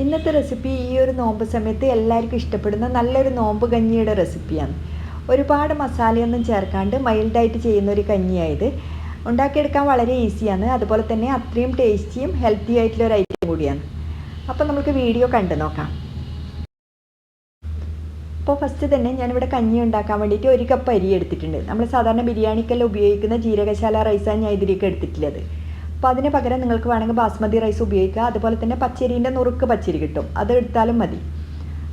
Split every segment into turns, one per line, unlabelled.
ഇന്നത്തെ റെസിപ്പി ഈ ഒരു നോമ്പ് സമയത്ത് എല്ലാവർക്കും ഇഷ്ടപ്പെടുന്ന നല്ലൊരു നോമ്പ് കഞ്ഞിയുടെ റെസിപ്പിയാണ്. ഒരുപാട് മസാലയൊന്നും ചേർക്കാണ്ട് മൈൽഡായിട്ട് ചെയ്യുന്ന ഒരു കഞ്ഞിയായത്. ഉണ്ടാക്കിയെടുക്കാൻ വളരെ ഈസിയാണ്, അതുപോലെ തന്നെ അത്രയും ടേസ്റ്റിയും ഹെൽത്തി ആയിട്ടുള്ള ഒരു ഐറ്റം കൂടിയാണ്. അപ്പോൾ നമുക്ക് വീഡിയോ കണ്ടു നോക്കാം. അപ്പോൾ ഫസ്റ്റ് തന്നെ ഞാനിവിടെ കഞ്ഞി ഉണ്ടാക്കാൻ വേണ്ടിയിട്ട് 1 കപ്പ് അരി എടുത്തിട്ടുണ്ട്. നമ്മൾ സാധാരണ ബിരിയാണിക്കെല്ലാം ഉപയോഗിക്കുന്ന ജീരകശാല റൈസാണ് ഞാൻ ഇതിലേക്ക് എടുത്തിട്ടുള്ളത്. അപ്പോൾ അതിന് പകരം നിങ്ങൾക്ക് വേണമെങ്കിൽ ബാസ്മതി റൈസ് ഉപയോഗിക്കുക. അതുപോലെ തന്നെ പച്ചരീൻ്റെ നുറുക്ക് പച്ചരി കിട്ടും, അത് എടുത്താലും മതി.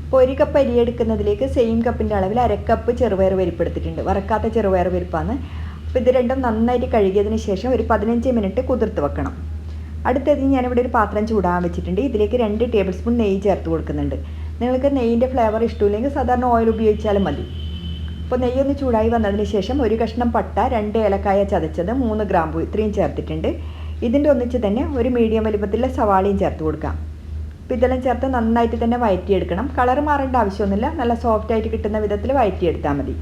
അപ്പോൾ 1 കപ്പ് അരി എടുക്കുന്നതിലേക്ക് സെയിം കപ്പിൻ്റെ അളവിൽ 1/2 കപ്പ് ചെറുപയർ പരിപ്പ് എടുത്തിട്ടുണ്ട്. വറക്കാത്ത ചെറുപയർ പരിപ്പാണ്. അപ്പോൾ ഇത് രണ്ടും നന്നായിട്ട് കഴുകിയതിന് ശേഷം ഒരു 15 മിനിറ്റ് കുതിർത്ത് വെക്കണം. അടുത്തത് ഞാനിവിടെ ഒരു പാത്രം ചൂടാൻ വെച്ചിട്ടുണ്ട്. ഇതിലേക്ക് 2 ടേബിൾ സ്പൂൺ നെയ്യ് ചേർത്ത് കൊടുക്കുന്നുണ്ട്. നിങ്ങൾക്ക് നെയ്യിൻ്റെ ഫ്ലേവർ ഇഷ്ടമില്ലെങ്കിൽ സാധാരണ ഓയിൽ ഉപയോഗിച്ചാലും മതി. അപ്പോൾ നെയ്യൊന്ന് ചൂടായി വന്നതിന് ശേഷം 1 കഷ്ണം പട്ട, 2 ഏലക്കായ ചതച്ചത്, 3 ഗ്രാമ്പു ഇത്രയും ചേർത്തിട്ടുണ്ട്. ഇതിൻ്റെ ഒന്നിച്ച് തന്നെ ഒരു മീഡിയം വലിപ്പത്തിലുള്ള സവാളയും ചേർത്ത് കൊടുക്കാം. അപ്പോൾ ഇതെല്ലാം ചേർത്ത് നന്നായിട്ട് തന്നെ വഴറ്റിയെടുക്കണം. കളർ മാറേണ്ട ആവശ്യമൊന്നുമില്ല, നല്ല സോഫ്റ്റായിട്ട് കിട്ടുന്ന വിധത്തിൽ വഴറ്റിയെടുത്താൽ മതി.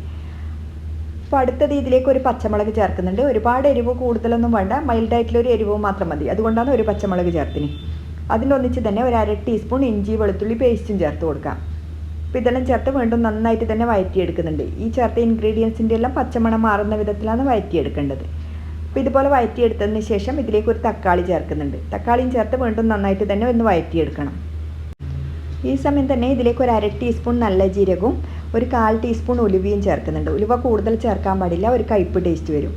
അപ്പോൾ അടുത്തത് ഇതിലേക്ക് ഒരു പച്ചമുളക് ചേർക്കുന്നുണ്ട്. ഒരുപാട് എരിവ് കൂടുതലൊന്നും വേണ്ട, മൈൽഡായിട്ടുള്ളൊരു എരിവ് മാത്രം മതി. അതുകൊണ്ടാണ് ഒരു പച്ചമുളക് ചേർത്തിന്. അതിലൊന്നിച്ച് തന്നെ ഒരു 1/2 ടീസ്പൂൺ ഇഞ്ചി വെളുത്തുള്ളി പേസ്റ്റും ചേർത്ത് കൊടുക്കാം. അപ്പോൾ ഇതെല്ലാം ചേർത്ത് വീണ്ടും നന്നായിട്ട് തന്നെ വഴറ്റിയെടുക്കുന്നുണ്ട്. ഈ ചേർത്ത ഇൻഗ്രീഡിയൻസിൻ്റെ എല്ലാം പച്ചമണം മാറുന്ന വിധത്തിലാണ് വഴറ്റിയെടുക്കേണ്ടത്. അപ്പോൾ ഇതുപോലെ വഴറ്റിയെടുത്തതിന് ശേഷം ഇതിലേക്ക് ഒരു തക്കാളി ചേർക്കുന്നുണ്ട്. തക്കാളിയും ചേർത്ത് വീണ്ടും നന്നായിട്ട് തന്നെ ഒന്ന് വഴറ്റിയെടുക്കണം. ഈ സമയം തന്നെ ഇതിലേക്ക് ഒരു 1/2 ടീസ്പൂൺ നല്ല ജീരകവും ഒരു 1/4 ടീസ്പൂൺ ഉലുവയും ചേർക്കുന്നുണ്ട്. ഉലുവ കൂടുതൽ ചേർക്കാൻ പാടില്ല, ഒരു കയ്പ്പ് ടേസ്റ്റ് വരും.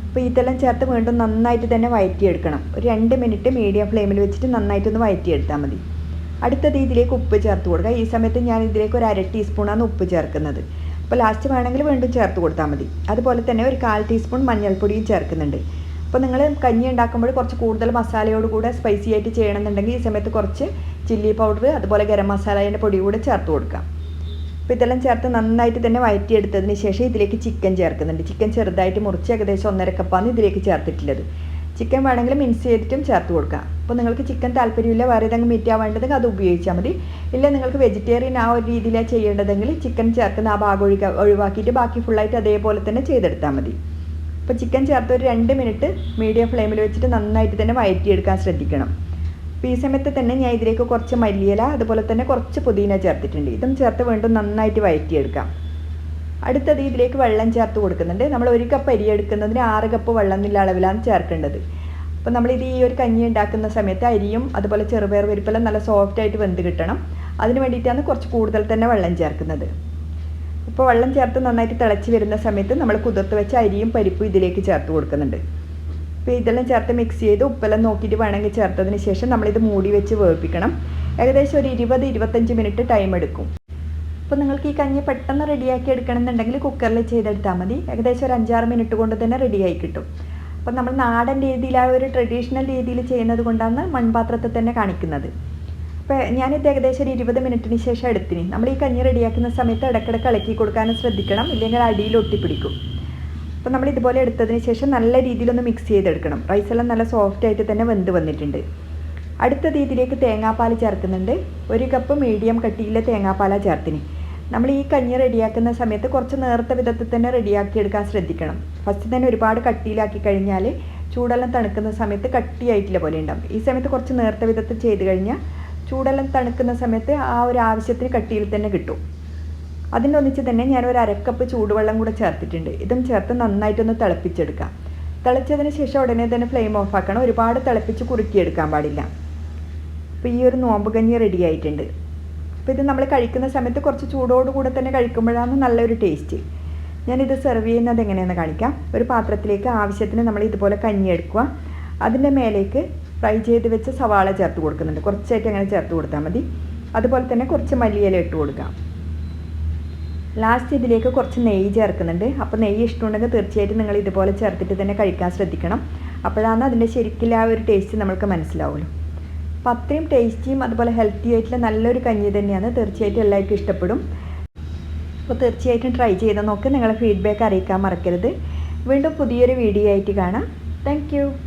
അപ്പോൾ ഇതെല്ലാം ചേർത്ത് വീണ്ടും നന്നായിട്ട് തന്നെ വഴറ്റിയെടുക്കണം. ഒരു 2 മിനിറ്റ് മീഡിയം ഫ്ലെയിമിൽ വെച്ചിട്ട് നന്നായിട്ടൊന്ന് വഴറ്റിയെടുത്താൽ മതി. അടുത്തത് ഇതിലേക്ക് ഉപ്പ് ചേർത്ത് കൊടുക്കുക. ഈ സമയത്ത് ഞാൻ ഇതിലേക്ക് ഒരു 1/2 ടീസ്പൂണാണ് ഉപ്പ് ചേർക്കുന്നത്. അപ്പോൾ ലാസ്റ്റ് വേണമെങ്കിൽ വീണ്ടും ചേർത്ത് കൊടുത്താൽ മതി. അതുപോലെ തന്നെ ഒരു 1/4 ടീസ്പൂൺ മഞ്ഞൾപ്പൊടിയും ചേർക്കുന്നുണ്ട്. അപ്പോൾ നിങ്ങൾ കഞ്ഞി ഉണ്ടാക്കുമ്പോൾ കുറച്ച് കൂടുതൽ മസാലയോട് കൂടെ സ്പൈസി ആയിട്ട് ചെയ്യണമെന്നുണ്ടെങ്കിൽ ഈ സമയത്ത് കുറച്ച് ചില്ലി പൗഡർ, അതുപോലെ ഗരം മസാലേൻ്റെ പൊടി കൂടെ ചേർത്ത് കൊടുക്കാം. അപ്പോൾ ഇതെല്ലാം ചേർത്ത് നന്നായിട്ട് തന്നെ വഴറ്റിയെടുത്തതിന് ശേഷം ഇതിലേക്ക് ചിക്കൻ ചേർക്കുന്നുണ്ട്. ചിക്കൻ ചെറുതായിട്ട് മുറിച്ച് ഏകദേശം 1.5 കപ്പാണ് ഇതിലേക്ക് ചേർത്തിട്ടുള്ളത്. ചിക്കൻ വേണമെങ്കിൽ മിക്സ് ചെയ്തിട്ടും ചേർത്ത് കൊടുക്കാം. അപ്പോൾ നിങ്ങൾക്ക് ചിക്കൻ താല്പര്യമില്ല, വേറെ ഏതെങ്കിലും മീറ്റ് വേണ്ടതെങ്കിൽ അത് ഉപയോഗിച്ചാൽ മതി. ഇല്ല നിങ്ങൾക്ക് വെജിറ്റേറിയൻ ആ ഒരു രീതിയിലാണ് ചെയ്യേണ്ടതെങ്കിൽ ചിക്കൻ ചേർക്കുന്ന ആ ഭാഗം ഒഴിവാക്കിയിട്ട് ബാക്കി ഫുള്ളായിട്ട് അതേപോലെ തന്നെ ചെയ്തെടുത്താൽ മതി. അപ്പോൾ ചിക്കൻ ചേർത്ത് ഒരു 2 മിനിറ്റ് മീഡിയം ഫ്ലെയിമിൽ വെച്ചിട്ട് നന്നായിട്ട് തന്നെ വഴറ്റിയെടുക്കാൻ ശ്രദ്ധിക്കണം. അപ്പോൾ ഈ സമയത്ത് തന്നെ ഞാൻ ഇതിലേക്ക് കുറച്ച് മല്ലിയില, അതുപോലെ തന്നെ കുറച്ച് പുതിന ചേർത്തിട്ടുണ്ട്. ഇതും ചേർത്ത് വീണ്ടും നന്നായിട്ട് വഴറ്റിയെടുക്കാം. അടുത്തത് ഇതിലേക്ക് വെള്ളം ചേർത്ത് കൊടുക്കുന്നുണ്ട്. നമ്മൾ 1 കപ്പ് അരി എടുക്കുന്നതിന് 6 കപ്പ് വെള്ളം എന്നുള്ള അളവിലാണ് ചേർക്കേണ്ടത്. അപ്പോൾ നമ്മളിത് ഈ ഒരു കഞ്ഞി ഉണ്ടാക്കുന്ന സമയത്ത് അരിയും അതുപോലെ ചെറുപയർ പരിപ്പെല്ലാം നല്ല സോഫ്റ്റായിട്ട് വെന്ത് കിട്ടണം. അതിന് വേണ്ടിയിട്ടാണ് കുറച്ച് കൂടുതൽ തന്നെ വെള്ളം ചേർക്കുന്നത്. ഇപ്പോൾ വെള്ളം ചേർത്ത് നന്നായിട്ട് തിളച്ച് വരുന്ന സമയത്ത് നമ്മൾ കുതിർത്ത് വെച്ച അരിയും പരിപ്പും ഇതിലേക്ക് ചേർത്ത് കൊടുക്കുന്നുണ്ട്. അപ്പോൾ ഇതെല്ലാം ചേർത്ത് മിക്സ് ചെയ്ത് ഉപ്പെല്ലാം നോക്കിയിട്ട് വേണമെങ്കിൽ ചേർത്തതിന് ശേഷം നമ്മളിത് മൂടി വെച്ച് വേവിപ്പിക്കണം. ഏകദേശം ഒരു 20-25 മിനിറ്റ് ടൈം എടുക്കും. അപ്പോൾ നിങ്ങൾക്ക് ഈ കഞ്ഞി പെട്ടെന്ന് റെഡിയാക്കി എടുക്കണമെന്നുണ്ടെങ്കിൽ കുക്കറിൽ ചെയ്തെടുത്താൽ മതി. ഏകദേശം ഒരു 5-6 മിനിറ്റ് കൊണ്ട് തന്നെ റെഡിയായി കിട്ടും. അപ്പോൾ നമ്മൾ നാടൻ രീതിയിൽ ആ ഒരു ട്രഡീഷണൽ രീതിയിൽ ചെയ്യുന്നത് കൊണ്ടാണ് മൺപാത്രത്തിൽ തന്നെ കാണിക്കുന്നത്. അപ്പോൾ ഞാനിത് ഏകദേശം ഒരു 20 മിനിറ്റിന് ശേഷം എടുത്തിന്. നമ്മൾ ഈ കഞ്ഞി റെഡിയാക്കുന്ന സമയത്ത് ഇടയ്ക്കിടയ്ക്ക് ഇളക്കി കൊടുക്കാനും ശ്രദ്ധിക്കണം, ഇല്ലെങ്കിൽ അടിയിൽ ഒട്ടിപ്പിടിക്കും. അപ്പോൾ നമ്മൾ ഇതുപോലെ എടുത്തതിന് ശേഷം നല്ല രീതിയിലൊന്ന് മിക്സ് ചെയ്തെടുക്കണം. റൈസെല്ലാം നല്ല സോഫ്റ്റായിട്ട് തന്നെ വെന്ത് വന്നിട്ടുണ്ട്. അടുത്തത് ഇതിലേക്ക് തേങ്ങാപ്പാൽ ചേർക്കുന്നുണ്ട്. 1 കപ്പ് മീഡിയം കട്ടിയിലെ തേങ്ങാപ്പാലാണ് ചേർത്തിന്. നമ്മൾ ഈ കഞ്ഞി റെഡിയാക്കുന്ന സമയത്ത് കുറച്ച് നേർത്ത വിധത്തിൽ തന്നെ റെഡിയാക്കി എടുക്കാൻ ശ്രദ്ധിക്കണം. ഫസ്റ്റ് തന്നെ ഒരുപാട് കട്ടിയിലാക്കി കഴിഞ്ഞാൽ ചൂടെല്ലാം തണുക്കുന്ന സമയത്ത് കട്ടിയായിട്ടില്ല പോലെ ഉണ്ടാകും. ഈ സമയത്ത് കുറച്ച് നേർത്ത വിധത്തിൽ ചെയ്ത് കഴിഞ്ഞാൽ ചൂടെല്ലാം തണുക്കുന്ന സമയത്ത് ആ ഒരു ആവശ്യത്തിന് കട്ടിയിൽ തന്നെ കിട്ടും. അതിൻ്റെ ഒന്നിച്ച് തന്നെ ഞാൻ ഒരു 1/2 കപ്പ് ചൂടുവെള്ളം കൂടെ ചേർത്തിട്ടുണ്ട്. ഇതും ചേർത്ത് നന്നായിട്ടൊന്ന് തിളപ്പിച്ചെടുക്കാം. തിളച്ചതിന് ശേഷം ഉടനെ തന്നെ ഫ്ലെയിം ഓഫ് ആക്കണം. ഒരുപാട് തിളപ്പിച്ച് കുറുക്കിയെടുക്കാൻ പാടില്ല. അപ്പോൾ ഈ ഒരു നോമ്പ് കഞ്ഞി റെഡി ആയിട്ടുണ്ട്. അപ്പോൾ ഇത് നമ്മൾ കഴിക്കുന്ന സമയത്ത് കുറച്ച് ചൂടോടുകൂടെ തന്നെ കഴിക്കുമ്പോഴാണ് നല്ലൊരു ടേസ്റ്റ്. ഞാനിത് സെർവ് ചെയ്യുന്നത് എങ്ങനെയാണെന്ന് കാണിക്കാം. ഒരു പാത്രത്തിലേക്ക് ആവശ്യത്തിന് നമ്മൾ ഇതുപോലെ കഞ്ഞി എടുക്കുക. അതിൻ്റെ മേലേക്ക് ഫ്രൈ ചെയ്ത് വെച്ച് സവാള ചേർത്ത് കൊടുക്കുന്നുണ്ട്. കുറച്ചായിട്ട് അങ്ങനെ ചേർത്ത് കൊടുത്താൽ മതി. അതുപോലെ തന്നെ കുറച്ച് മല്ലിയില ഇട്ട് കൊടുക്കാം. ലാസ്റ്റ് ഇതിലേക്ക് കുറച്ച് നെയ്യ് ചേർക്കുന്നുണ്ട്. അപ്പോൾ നെയ്യ് ഇഷ്ടമുണ്ടെങ്കിൽ തീർച്ചയായിട്ടും നിങ്ങൾ ഇതുപോലെ ചേർത്തിട്ട് തന്നെ കഴിക്കാൻ ശ്രദ്ധിക്കണം. അപ്പോഴാണ് അതിൻ്റെ ശരിക്കും ആ ഒരു ടേസ്റ്റ് നമ്മൾക്ക് മനസ്സിലാവുള്ളൂ. അപ്പോൾ അത്രയും ടേസ്റ്റിയും അതുപോലെ ഹെൽത്തി ആയിട്ടുള്ള നല്ലൊരു കഞ്ഞി തന്നെയാണ്. തീർച്ചയായിട്ടും എല്ലാവർക്കും ഇഷ്ടപ്പെടും. അപ്പോൾ തീർച്ചയായിട്ടും ട്രൈ ചെയ്ത് നോക്ക്. നിങ്ങളെ ഫീഡ്ബാക്ക് അറിയിക്കാൻ മറക്കരുത്. വീണ്ടും പുതിയൊരു വീഡിയോ ആയിട്ട് കാണാം. താങ്ക്